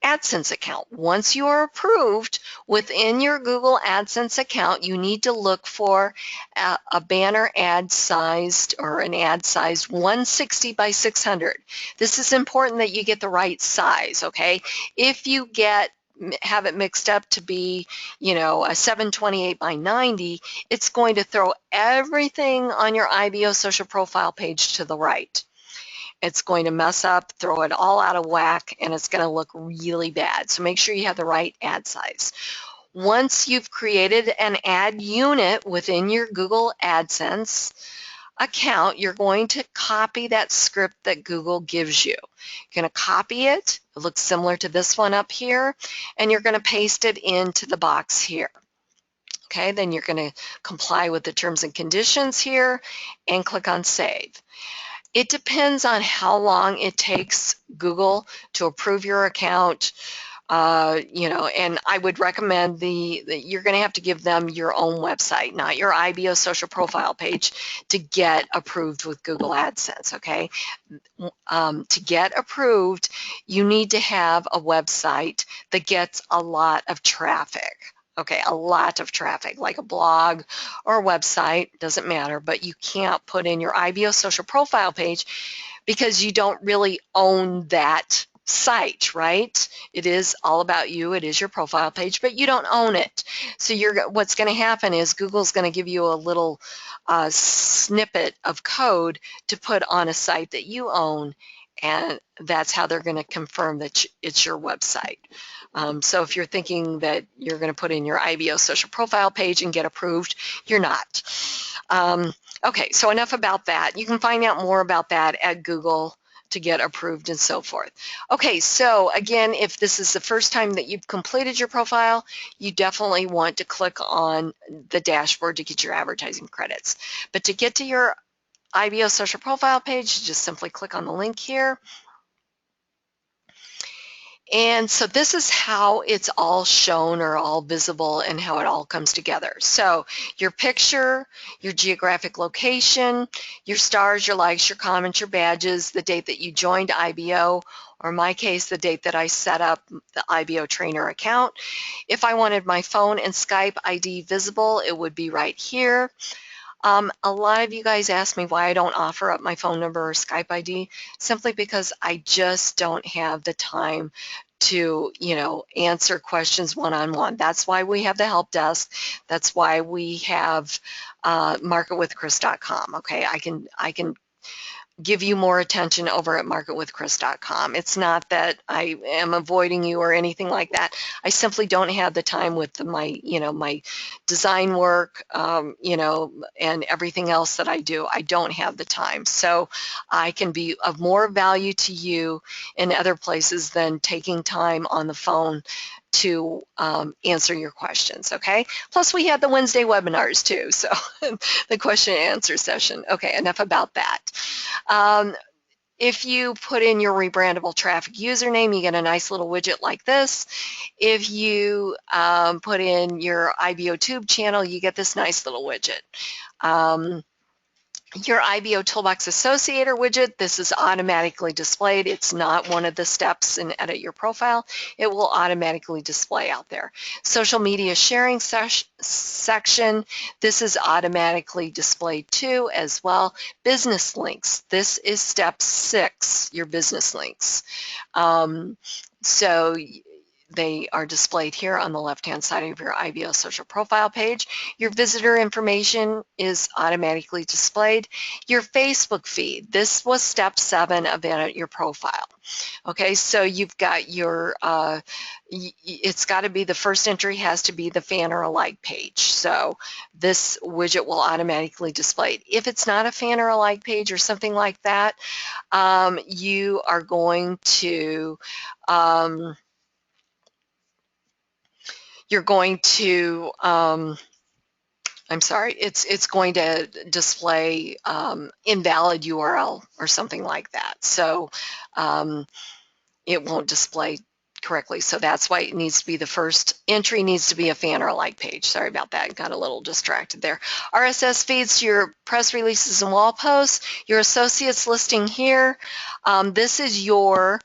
AdSense account. Once you are approved within your Google AdSense account, you need to look for a banner ad sized or an ad sized 160 by 600. This is important that you get the right size, okay? If you have it mixed up to be, you know, a 728 by 90, it's going to throw everything on your IBO social profile page to the right. It's going to mess up, throw it all out of whack, and it's going to look really bad. So make sure you have the right ad size. Once you've created an ad unit within your Google AdSense account, you're going to copy that script that Google gives you. You're going to copy it. It looks similar to this one up here, and you're going to paste it into the box here. Okay, then you're going to comply with the terms and conditions here and click on save. It depends on how long it takes Google to approve your account And I would recommend you're going to have to give them your own website, not your IBO social profile page, to get approved with Google AdSense, okay? To get approved, you need to have a website that gets a lot of traffic. Okay, a lot of traffic, like a blog or a website, doesn't matter, but you can't put in your IBO social profile page because you don't really own that site, right? It is all about you. It is your profile page, but you don't own it. So what's going to happen is Google's going to give you a little snippet of code to put on a site that you own, and that's how they're going to confirm that it's your website. So if you're thinking that you're going to put in your IBO social profile page and get approved, you're not. Okay, so enough about that. You can find out more about that at Google to get approved and so forth. Okay, so again, if this is the first time that you've completed your profile, you definitely want to click on the dashboard to get your advertising credits. But to get to your IBO social profile page, just simply click on the link here. And so this is how it's all shown or all visible and how it all comes together. So your picture, your geographic location, your stars, your likes, your comments, your badges, the date that you joined IBO, or in my case, the date that I set up the IBO trainer account. If I wanted my phone and Skype ID visible, it would be right here. A lot of you guys ask me why I don't offer up my phone number or Skype ID, simply because I just don't have the time to, answer questions one-on-one. That's why we have the help desk. That's why we have marketwithkris.com. Okay, I can give you more attention over at marketwithkris.com. It's not that I am avoiding you or anything like that. I simply don't have the time with my design work, and everything else that I do. I don't have the time. So I can be of more value to you in other places than taking time on the phone to answer your questions, okay? Plus, we have the Wednesday webinars too, so the question and answer session. Okay, enough about that. If you put in your rebrandable traffic username, you get a nice little widget like this. If you put in your IBOTube channel, you get this nice little widget. Your IBOtoolbox Associator widget, this is automatically displayed. It's not one of the steps in Edit Your Profile. It will automatically display out there. Social media sharing section, this is automatically displayed too as well. Business links, this is step 6, your business links. So they are displayed here on the left-hand side of your IBO social profile page. Your visitor information is automatically displayed. Your Facebook feed, this was step 7 of Edit Your Profile. Okay, so you've got your, it's got to be, the first entry has to be the fan or a like page. So this widget will automatically display it. If it's not a fan or a like page or something like that, you are going to, I'm sorry, it's going to display invalid URL or something like that. So it won't display correctly. So that's why it needs to be, the first entry needs to be a fan or a like page. Sorry about that, got a little distracted there. RSS feeds to your press releases and wall posts, your associates listing here. This is your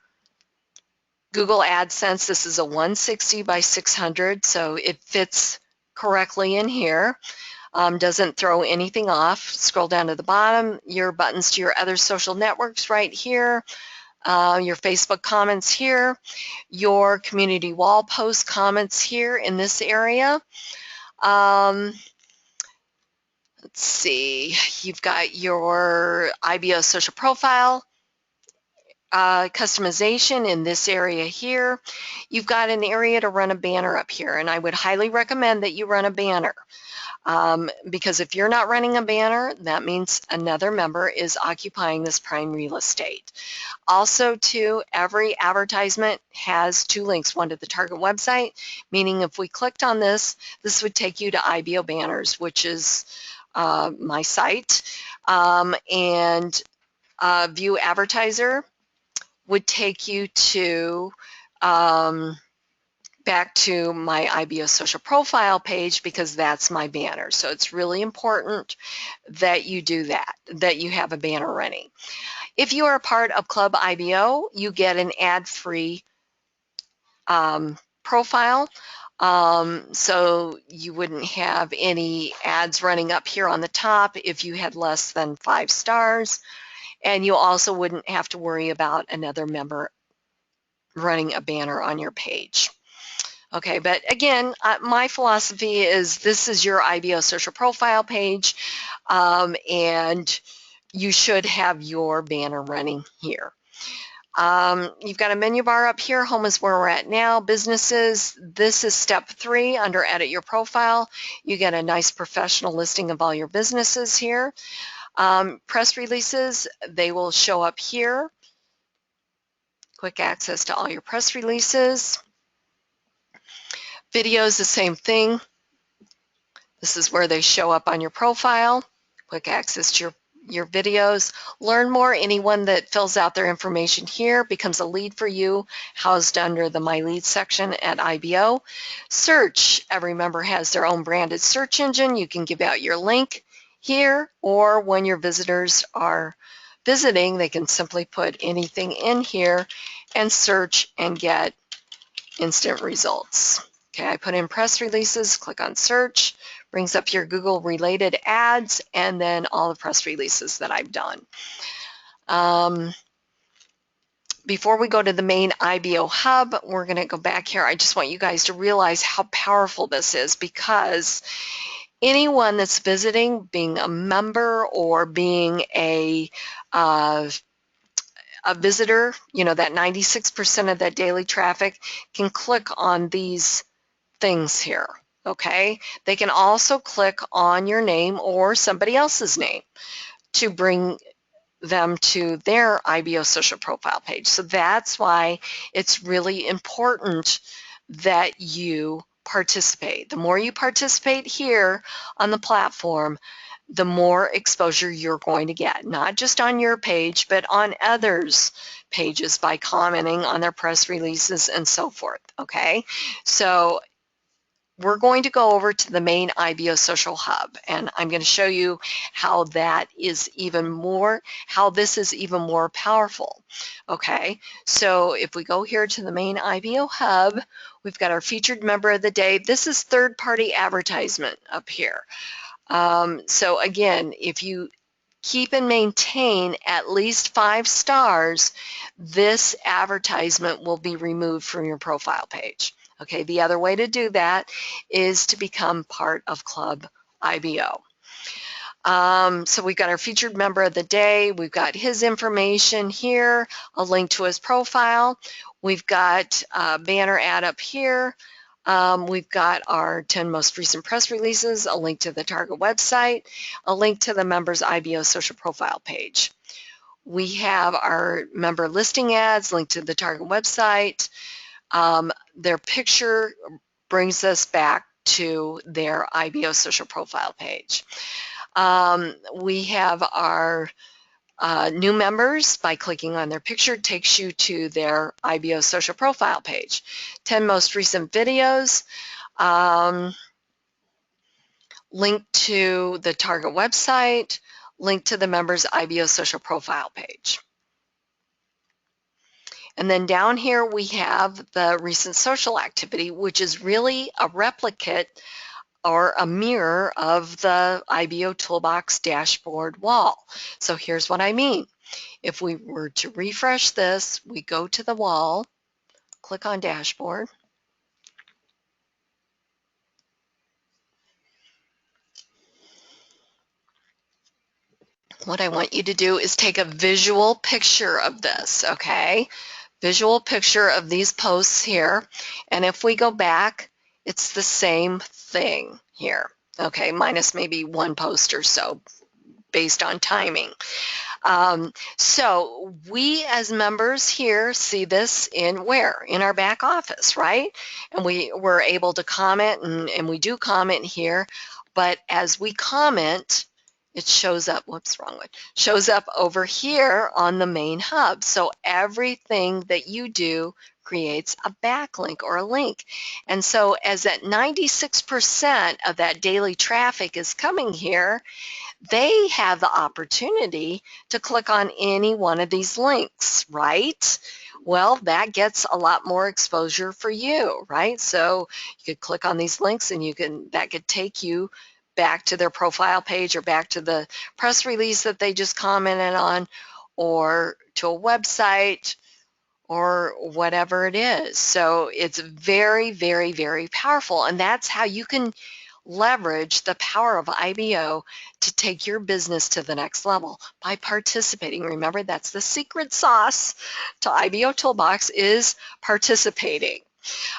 Google AdSense. This is a 160 by 600, so it fits correctly in here. Doesn't throw anything off. Scroll down to the bottom, your buttons to your other social networks right here, your Facebook comments here, your community wall post comments here in this area. Let's see, you've got your IBO social profile customization in this area here. You've got an area to run a banner up here, and I would highly recommend that you run a banner. Because if you're not running a banner, that means another member is occupying this prime real estate. Also, too, every advertisement has 2 links, one to the target website, meaning if we clicked on this, this would take you to IBO Banners, which is my site, and View Advertiser would take you to back to my IBO social profile page because that's my banner. So it's really important that you do that, that you have a banner running. If you are a part of Club IBO, you get an ad-free profile. So you wouldn't have any ads running up here on the top if you had less than 5 stars. And you also wouldn't have to worry about another member running a banner on your page. Okay, but again, my philosophy is this is your IBO social profile page, and you should have your banner running here. You've got a menu bar up here. Home is where we're at now. Businesses, this is step 3 under Edit Your Profile. You get a nice professional listing of all your businesses here. Press releases, they will show up here. Quick access to all your press releases. Videos, the same thing. This is where they show up on your profile. Quick access to your videos. Learn more. Anyone that fills out their information here becomes a lead for you, housed under the My Leads section at IBO. Search. Every member has their own branded search engine. You can give out your link here, or when your visitors are visiting, they can simply put anything in here and search and get instant results. Okay, I put in press releases, click on search, brings up your Google related ads, and then all the press releases that I've done. Before we go to the main IBO hub, we're going to go back here. I just want you guys to realize how powerful this is, because anyone that's visiting, being a member or being a visitor, you know, that 96% of that daily traffic can click on these things here, okay? They can also click on your name or somebody else's name to bring them to their IBO social profile page. So that's why it's really important that you participate. The more you participate here on the platform, the more exposure you're going to get, not just on your page, but on others' pages by commenting on their press releases and so forth, okay? So we're going to go over to the main IBO social hub, and I'm going to show you how that is even more, how this is even more powerful. Okay, so if we go here to the main IBO hub, we've got our featured member of the day. This is third-party advertisement up here. So again, if you keep and maintain at least 5 stars, this advertisement will be removed from your profile page. Okay, the other way to do that is to become part of Club IBO. So we've got our featured member of the day. We've got his information here, a link to his profile. We've got a banner ad up here. We've got our 10 most recent press releases, a link to the Target website, a link to the member's IBO social profile page. We have our member listing ads, linked to the Target website. Their picture brings us back to their IBO social profile page. We have our new members. By clicking on their picture, takes you to their IBO social profile page. 10 most recent videos, link to the Target website, link to the member's IBO social profile page. And then down here we have the recent social activity, which is really a replicate or a mirror of the IBOtoolbox dashboard wall. So here's what I mean. If we were to refresh this, we go to the wall, click on dashboard. What I want you to do is take a visual picture of this, okay? Visual picture of these posts here. And if we go back, it's the same thing here, okay? Minus maybe one post or so based on timing. So we as members here see this in where? In our back office, right? And we're able to comment, and we do comment here, but as we comment, it shows up, whoops, wrong one, shows up over here on the main hub. So everything that you do creates a backlink or a link. And so as that 96% of that daily traffic is coming here, they have the opportunity to click on any one of these links, right? Well, that gets a lot more exposure for you, right? So you could click on these links and that could take you back to their profile page or back to the press release that they just commented on, or to a website, or whatever it is. So it's very, very, very powerful. And that's how you can leverage the power of IBO to take your business to the next level by participating. Remember, that's the secret sauce to IBO Toolbox, is participating.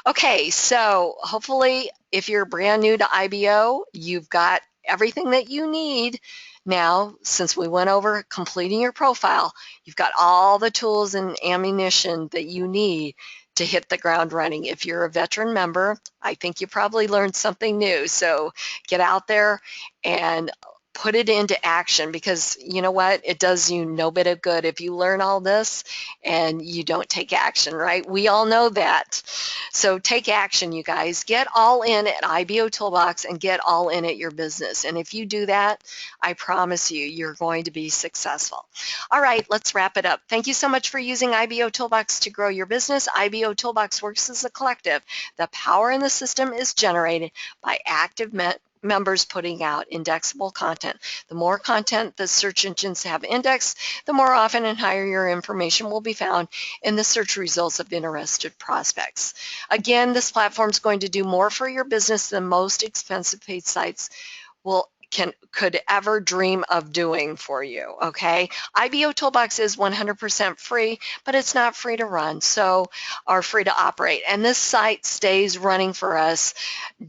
Okay, so hopefully if you're brand new to IBO, you've got everything that you need. Now, since we went over completing your profile, you've got all the tools and ammunition that you need to hit the ground running. If you're a veteran member, I think you probably learned something new. So get out there and put it into action, because you know what? It does you no bit of good if you learn all this and you don't take action, right? We all know that. So take action, you guys. Get all in at IBO Toolbox and get all in at your business. And if you do that, I promise you, you're going to be successful. All right, let's wrap it up. Thank you so much for using IBO Toolbox to grow your business. IBO Toolbox works as a collective. The power in the system is generated by active members putting out indexable content. The more content the search engines have indexed, the more often and higher your information will be found in the search results of interested prospects. Again, this platform is going to do more for your business than most expensive paid sites could ever dream of doing for you, okay? IBO Toolbox is 100% free, but it's not free to run, or free to operate. And this site stays running for us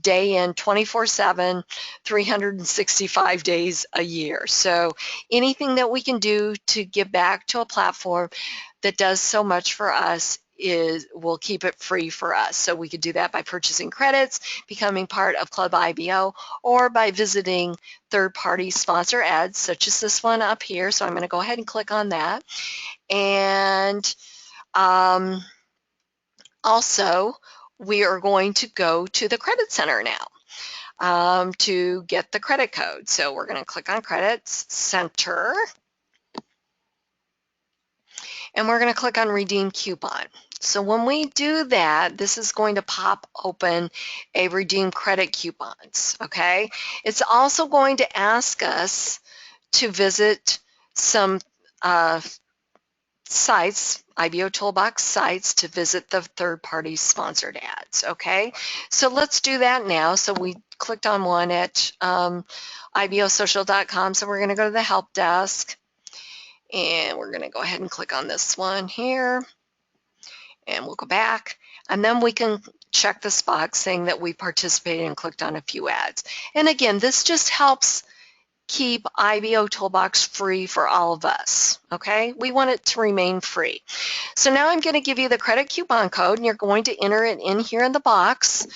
day in, 24/7, 365 days a year. So anything that we can do to give back to a platform that does so much for us will keep it free for us. So we could do that by purchasing credits, becoming part of Club IBO, or by visiting third-party sponsor ads, such as this one up here. So I'm going to go ahead and click on that. And also, we are going to go to the Credit Center now to get the credit code. So we're going to click on Credits Center, and we're going to click on Redeem Coupon. So when we do that, this is going to pop open a Redeem Credit Coupons, okay? It's also going to ask us to visit some sites, IBO Toolbox sites, to visit the third-party sponsored ads, okay? So let's do that now. So we clicked on one at ibosocial.com, so we're going to go to the help desk, and we're going to go ahead and click on this one here, and we'll go back, and then we can check this box saying that we participated and clicked on a few ads. And again, this just helps keep IBO Toolbox free for all of us, okay? We want it to remain free. So now I'm going to give you the credit coupon code, and you're going to enter it in here in the box.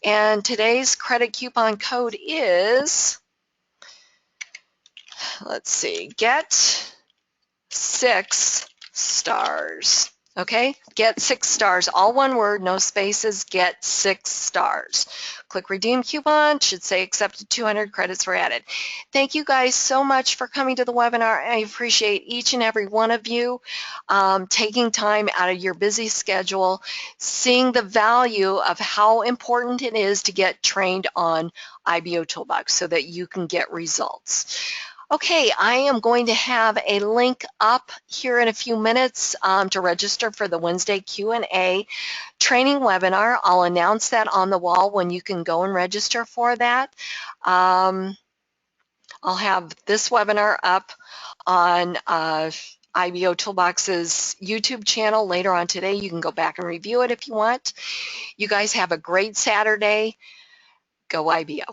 And today's credit coupon code is, let's see, get 6 stars. Okay, get 6 stars, all one word, no spaces, get 6 stars. Click Redeem Coupon, should say accepted, 200 credits were added. Thank you guys so much for coming to the webinar. I appreciate each and every one of you taking time out of your busy schedule, seeing the value of how important it is to get trained on IBO Toolbox so that you can get results. Okay, I am going to have a link up here in a few minutes to register for the Wednesday Q&A training webinar. I'll announce that on the wall when you can go and register for that. I'll have this webinar up on IBO Toolbox's YouTube channel later on today. You can go back and review it if you want. You guys have a great Saturday. Go IBO.